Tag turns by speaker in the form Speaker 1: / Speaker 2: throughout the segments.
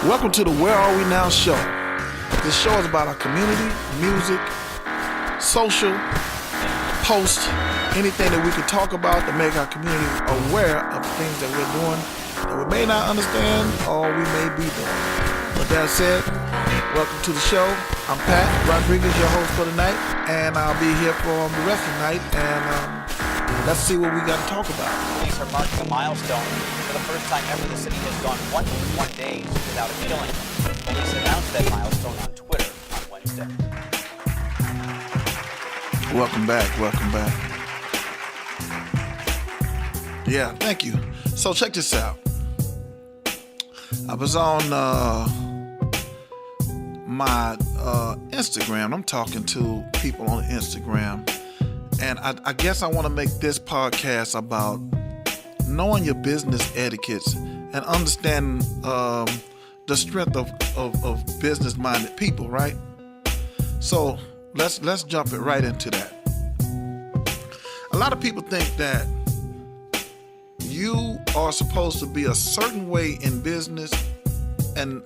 Speaker 1: Welcome to the Where Are We Now show. This show is about our community, music, social, post, anything that we can talk about to make our community aware of the things that we're doing that we may not understand or we may be doing. With that said, welcome to the show. I'm Pat Rodriguez, your host for tonight, and I'll be here for the rest of the night, and let's see what we got to talk about.
Speaker 2: Police are marking a milestone. For the first time ever, the city has gone 101 days without a killing. Police announced that milestone on Twitter on Wednesday.
Speaker 1: Welcome back. Yeah, thank you. So check this out. I was on my Instagram. I'm talking to people on Instagram. And I guess I want to make this podcast about knowing your business etiquettes and understanding the strength of business-minded people, right? So let's jump it right into that. A lot of people think that you are supposed to be a certain way in business, and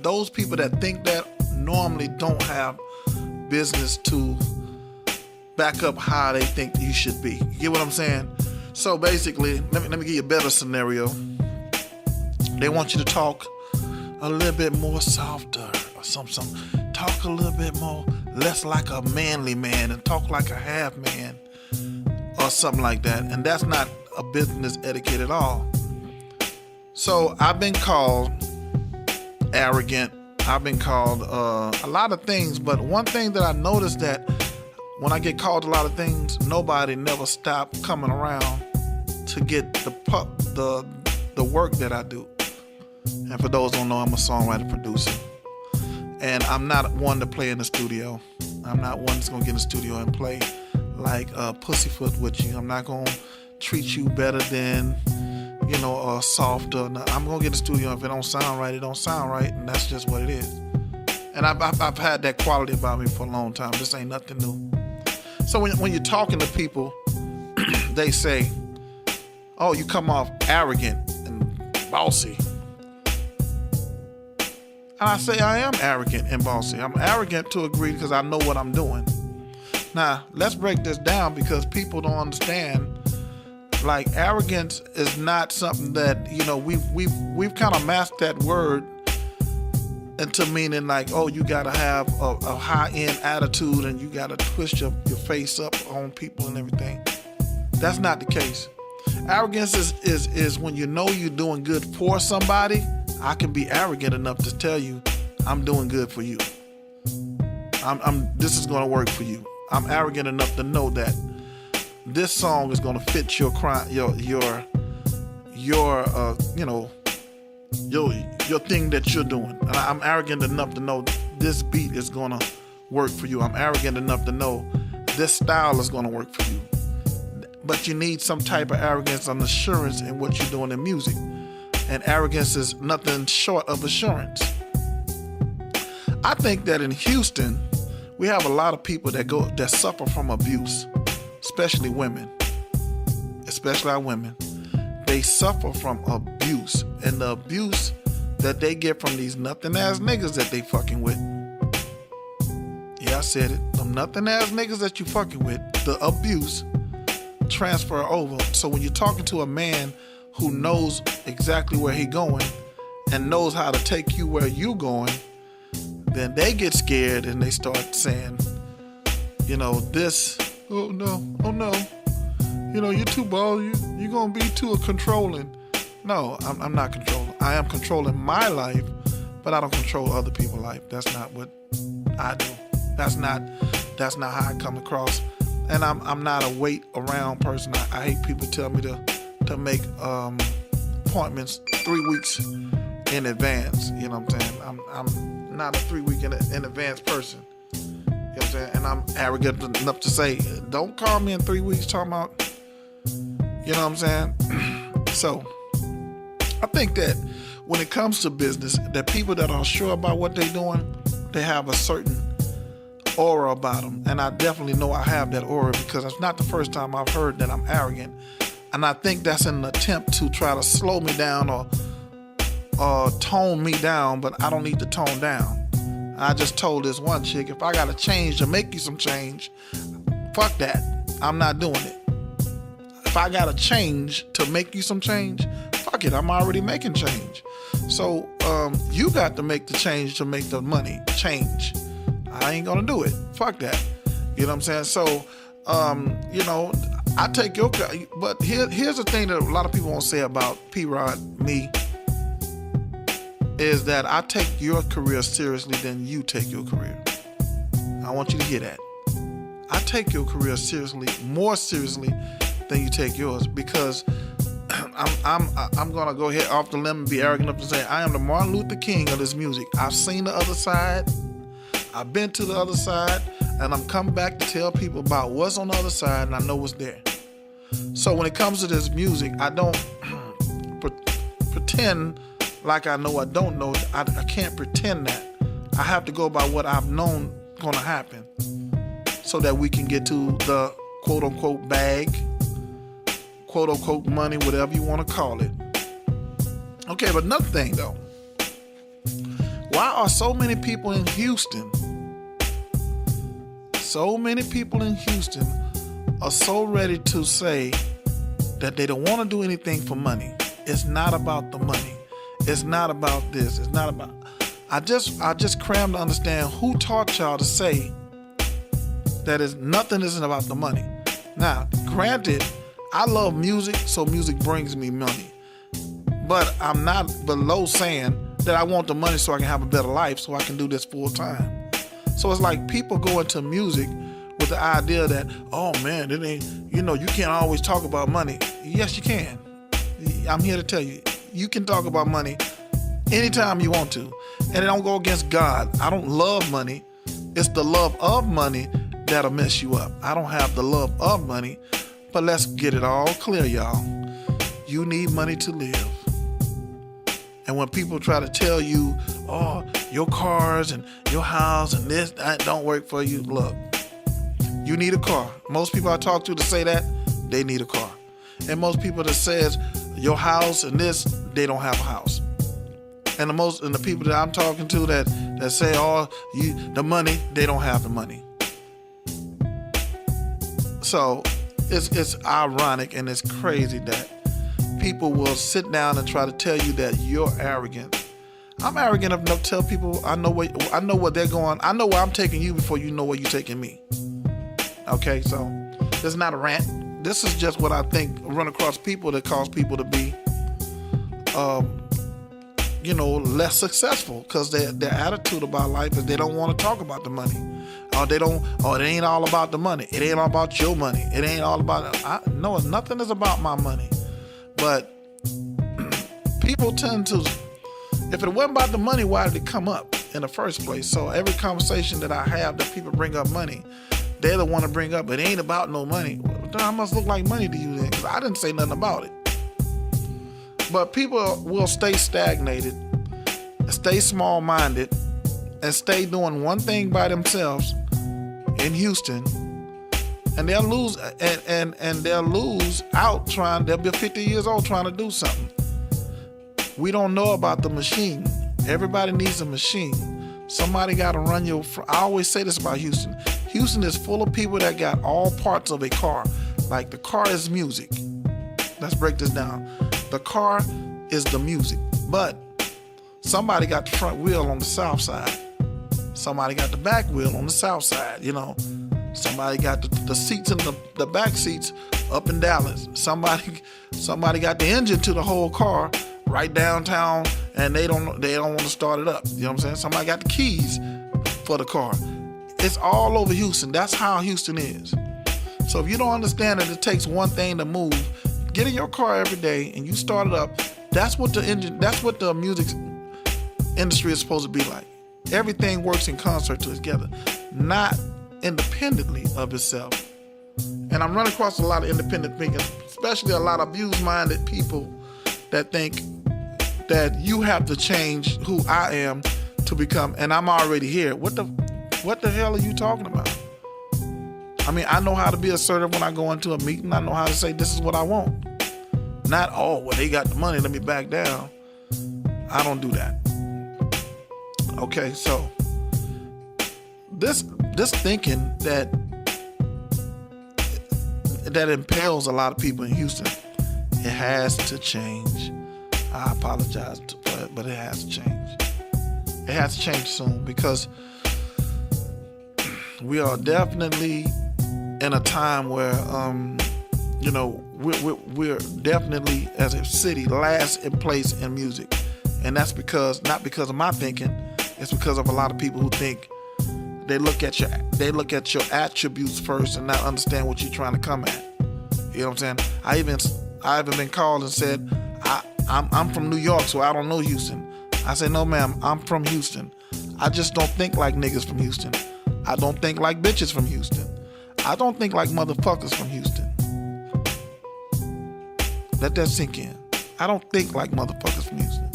Speaker 1: those people that think that normally don't have business to back up how they think you should be. You get what I'm saying? So basically, let me give you a better scenario. They want you to talk a little bit more softer or something. Talk a little bit more, less like a manly man and talk like a half man or something like that. And that's not a business etiquette at all. So I've been called arrogant. I've been called a lot of things. But one thing that I noticed that when I get called a lot of things, nobody never stopped coming around to get the work that I do. And for those who don't know, I'm a songwriter producer. And I'm not one to play in the studio. I'm not one that's gonna get in the studio and play like pussyfoot with you. I'm not gonna treat you better than, softer. I'm gonna get in the studio. If it don't sound right, it don't sound right, and that's just what it is. And I've had that quality about me for a long time. This ain't nothing new. So when you're talking to people, they say, "Oh, you come off arrogant and bossy." And I say I am arrogant and bossy. I'm arrogant to a degree because I know what I'm doing. Now, let's break this down because people don't understand. Like, arrogance is not something that, we've kind of masked that word into meaning like, oh, you got to have a high-end attitude and you got to twist your face up on people and everything. That's not the case. Arrogance is when you know you're doing good for somebody. I can be arrogant enough to tell you I'm doing good for you. This is going to work for you. I'm arrogant enough to know that this song is going to fit your thing that you're doing. And I'm arrogant enough to know this beat is going to work for you. I'm arrogant enough to know this style is going to work for you. But you need some type of arrogance and assurance in what you're doing in music. And arrogance is nothing short of assurance. I think that in Houston, we have a lot of people that suffer from abuse, especially women, especially our women. They suffer from abuse, and the abuse that they get from these nothing ass niggas that they fucking with. Yeah, I said it. Them nothing ass niggas that you fucking with, the abuse transfer over. So when you're talking to a man who knows exactly where he going and knows how to take you where you going, then they get scared and they start saying, oh no, you're too bold, you're gonna be too controlling. No, I'm not controlling. I am controlling my life, but I don't control other people's life. That's not what I do. That's not how I come across. And I'm not a wait around person. I hate people tell me to make appointments 3 weeks in advance. You know what I'm saying? I'm not a 3 week in advance person. You know what I'm saying? And I'm arrogant enough to say, don't call me in 3 weeks talking about, you know what I'm saying? So I think that when it comes to business, that people that are sure about what they're doing, they have a certain aura about them. And I definitely know I have that aura because it's not the first time I've heard that I'm arrogant. And I think that's an attempt to try to slow me down or tone me down, but I don't need to tone down. I just told this one chick, if I got to change to make you some change, fuck that. I'm not doing it. If I got to change to make you some change, fuck it. I'm already making change. So you got to make the change to make the money change. I ain't gonna do it. Fuck that. You know what I'm saying? So, I take your, but here's the thing that a lot of people won't say about P-Rod, me, is that I take your career seriously than you take your career. I want you to hear that. I take your career seriously, more seriously than you take yours, because I'm gonna go ahead off the limb and be arrogant enough to say I am the Martin Luther King of this music. I've seen the other side. I've been to the other side, and I'm coming back to tell people about what's on the other side, and I know what's there. So when it comes to this music, I don't pretend like I know I don't know. I can't pretend that. I have to go by what I've known gonna happen, so that we can get to the quote-unquote bag, quote-unquote money, whatever you want to call it. Okay, but another thing though. Why are so many people in Houston are so ready to say that they don't want to do anything for money? It's not about the money. It's not about this. It's not about... I just crammed to understand who taught y'all to say that nothing isn't about the money. Now, granted, I love music, so music brings me money. But I'm not below saying that I want the money so I can have a better life, so I can do this full time. So it's like people go into music with the idea that, oh man, it ain't, you can't always talk about money. Yes, you can. I'm here to tell you, you can talk about money anytime you want to. And it don't go against God. I don't love money. It's the love of money that'll mess you up. I don't have the love of money, but let's get it all clear, y'all. You need money to live. And when people try to tell you, oh, your cars and your house and this, that don't work for you, look, you need a car. Most people I talk to say that, they need a car. And most people that says your house and this, they don't have a house. And the people that I'm talking to that say, oh, the money, they don't have the money. So it's ironic and it's crazy that people will sit down and try to tell you that you're arrogant. I'm arrogant enough to tell people I know what they're going. I know where I'm taking you before you know where you're taking me. Okay, so this is not a rant. This is just what I think run across people that cause people to be, less successful, because their attitude about life is they don't want to talk about the money. It ain't all about the money. It ain't all about your money. It ain't all about, no, nothing is about my money. But people tend to, if it wasn't about the money, why did it come up in the first place? So every conversation that I have that people bring up money, they're the one to bring up, it ain't about no money. Well, I must look like money to you then, because I didn't say nothing about it. But people will stay stagnated, stay small-minded, and stay doing one thing by themselves in Houston, and they'll lose and they'll lose out trying. They'll be 50 years old trying to do something. We don't know about the machine. Everybody needs a machine. Somebody got to run your. I always say this about Houston. Houston is full of people that got all parts of a car. Like the car is music. Let's break this down. The car is the music, but somebody got the front wheel on the south side. Somebody got the back wheel on the south side, Somebody got the seats in the back seats up in Dallas. Somebody got the engine to the whole car right downtown, and they don't want to start it up. You know what I'm saying? Somebody got the keys for the car. It's all over Houston. That's how Houston is. So if you don't understand that it takes one thing to move, get in your car every day and you start it up. That's what the music industry is supposed to be like. Everything works in concert together, not independently of itself. And I'm running across a lot of independent thinkers, especially a lot of abused-minded people that think that you have to change who I am to become, and I'm already here. What the hell are you talking about? I mean, I know how to be assertive when I go into a meeting. I know how to say this is what I want. Not, oh, well, they got the money, let me back down. I don't do that. Okay, so this thinking that impels a lot of people in Houston, it has to change. I apologize for it, but it has to change. It has to change soon, because we are definitely in a time where, we're definitely, as a city, last in place in music. And that's not because of my thinking, it's because of a lot of people who think they look at your attributes first and not understand what you're trying to come at. You know what I'm saying? I even been called and said, I'm from New York, so I don't know Houston. I said, no ma'am, I'm from Houston. I just don't think like niggas from Houston. I don't think like bitches from Houston. I don't think like motherfuckers from Houston. Let that sink in. I don't think like motherfuckers from Houston.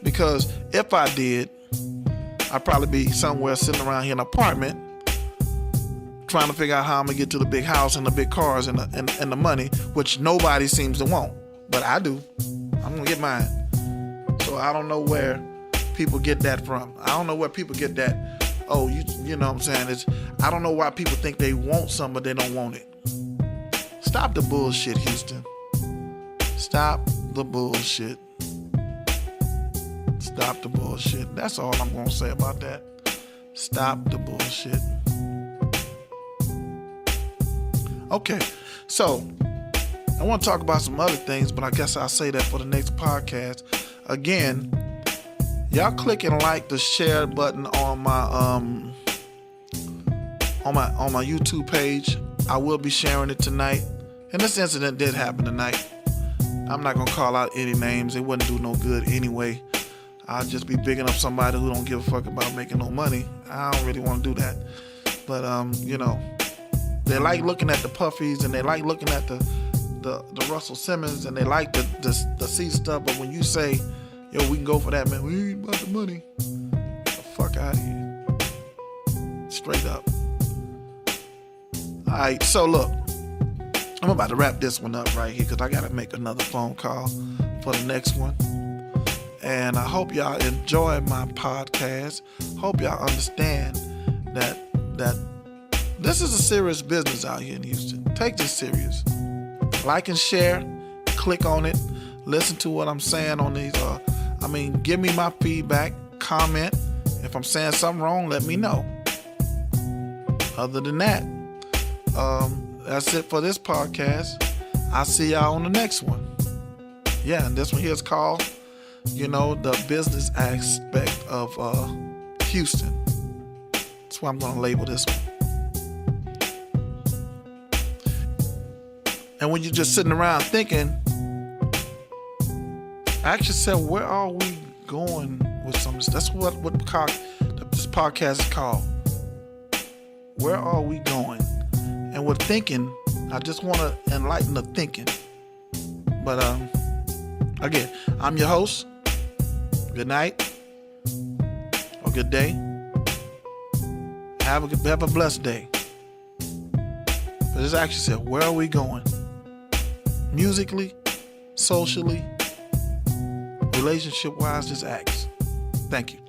Speaker 1: Because if I did, I'd probably be somewhere sitting around here in an apartment trying to figure out how I'm gonna get to the big house and the big cars and the money, which nobody seems to want. But I do. I'm gonna get mine. So I don't know where people get that from. I don't know where people get that. Oh, you know what I'm saying? I don't know why people think they want something but they don't want it. Stop the bullshit, Houston. Stop the bullshit. Stop the bullshit. That's all I'm gonna say about that. Stop the bullshit. Okay, so I want to talk about some other things, but I guess I'll say that for the next podcast. Again, y'all click and like the share button on my YouTube page. I will be sharing it tonight. And this incident did happen tonight. I'm not gonna call out any names. It wouldn't do no good anyway. I'll just be bigging up somebody who don't give a fuck about making no money. I don't really want to do that. But they like looking at the Puffies and they like looking at the Russell Simmons and they like the C stuff. But when you say, yo, we can go for that, man, we ain't about the money. Get the fuck out of here. Straight up. All right, so look, I'm about to wrap this one up right here because I got to make another phone call for the next one. And I hope y'all enjoy my podcast. Hope y'all understand that this is a serious business out here in Houston. Take this serious. Like and share. Click on it. Listen to what I'm saying on these. Give me my feedback. Comment. If I'm saying something wrong, let me know. Other than that, that's it for this podcast. I'll see y'all on the next one. Yeah, and this one here is called, the business aspect of Houston. That's why I'm going to label this one. And when you're just sitting around thinking, I actually said, where are we going with some of this? That's what this podcast is called. Where are we going? And with thinking, I just want to enlighten the thinking. But again, I'm your host. Good night or good day. Have a blessed day. But this actually said, where are we going? Musically, socially, relationship-wise, just ask. Thank you.